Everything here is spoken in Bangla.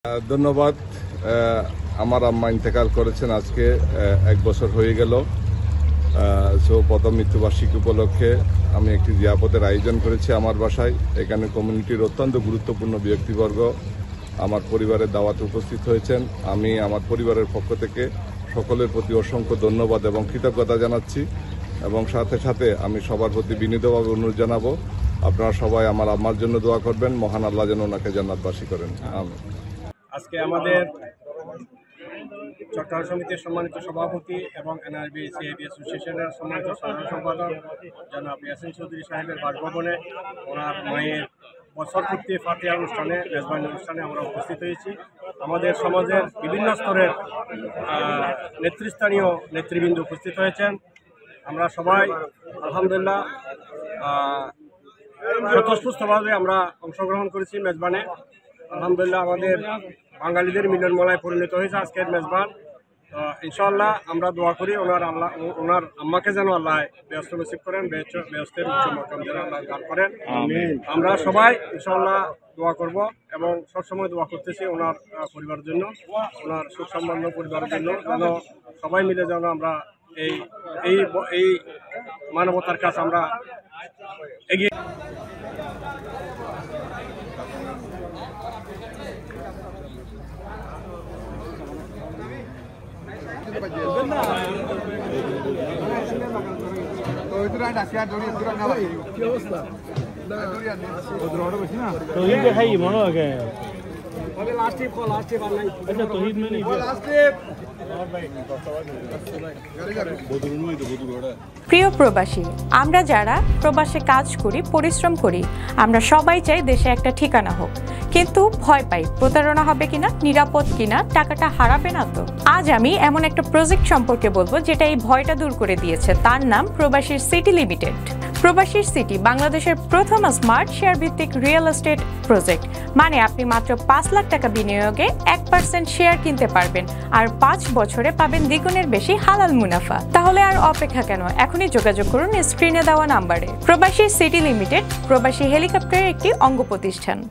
ধন্যবাদ। আমার আম্মা ইন্তেকাল করেছেন আজকে 1 বছর হয়ে গেল। সো প্রথম মৃত্যুবার্ষিকী উপলক্ষে আমি একটি জিয়াপতের আয়োজন করেছি আমার বাসায়। এখানে কমিউনিটির অত্যন্ত গুরুত্বপূর্ণ ব্যক্তিবর্গ আমার পরিবারের দাওয়াতে উপস্থিত হয়েছেন। আমি আমার পরিবারের পক্ষ থেকে সকলের প্রতি অসংখ্য ধন্যবাদ এবং কৃতজ্ঞতা জানাচ্ছি এবং সাথে সাথে আমি সবার প্রতি বিনীতভাবে অনুরোধ জানাবো আপনারা সবাই আমার আম্মার জন্য দোয়া করবেন, মহান আল্লাহ যেন ওনাকে জান্নাতবাসী করেন। আমিন। আজকে আমাদের চট্টগ্রাম সমিতির সম্মানিত সভাপতি এবং এনআরবি সিআইবি অ্যাসোসিয়েশনের সম্মানিত সাধারণ সম্পাদক জনাব ইয়াসিন চৌধুরী সাহেবের বাসভবনে ওনার মায়ের বছরপূর্তি ফাতিহা অনুষ্ঠানে মেজবানি অনুষ্ঠানে আমরা উপস্থিত হয়েছি। আমাদের সমাজের বিভিন্ন স্তরের নেতৃস্থানীয় নেতৃবৃন্দ উপস্থিত হয়েছেন। আমরা সবাই আলহামদুলিল্লাহ স্বতঃস্ফূর্তভাবে আমরা অংশগ্রহণ করেছি মেজবানে। আলহামদুলিল্লাহ আমাদের বাঙালিদের মিলন মেলায় পরিণত হয়েছে আজকের মেজবান। ইনশাআল্লাহ আমরা দোয়া করি ওনার আম্মাকে যেন আল্লাহ ব্যস্ত নসিব করেন, ব্যস্তের উচ্চ মকাম যেন আল্লাহ দান করেন। আমরা সবাই ইনশাআল্লাহ দোয়া করব এবং সবসময় দোয়া করতেছি ওনার পরিবারের জন্য, ওনার সুখ সম্পন্ন পরিবারের জন্য, যেন সবাই মিলে যেন আমরা এই মানবতার কাছে আমরা এগিয়ে। প্রিয় প্রবাসী, আমরা যারা প্রবাসে কাজ করি, পরিশ্রম করি, আমরা সবাই চাই দেশে একটা ঠিকানা হোক, কিন্তু ভয় পাই প্রতারণা হবে কিনা, নিরাপদ কিনা, টাকাটা হারাবে না তো। আজ আমি এমন একটা প্রজেক্ট সম্পর্কে বলবো যেটা এই ভয়টা দূর করে দিয়েছে। তার নাম প্রবাসীর সিটি লিমিটেড। প্রবাসীর সিটি বাংলাদেশের প্রথম স্মার্ট শেয়ার ভিত্তিক রিয়েল এস্টেট প্রজেক্ট। মানে আপনি মাত্র 5 লাখ টাকা বিনিয়োগে 1% শেয়ার কিনতে পারবেন আর 5 বছরে পাবেন দ্বিগুণের বেশি হালাল মুনাফা। তাহলে আর অপেক্ষা কেন? এখনই যোগাযোগ করুন স্ক্রিনে দেওয়া নাম্বারে। প্রবাসী সিটি লিমিটেড প্রবাসী হেলিকপ্টারের একটি অঙ্গ প্রতিষ্ঠান।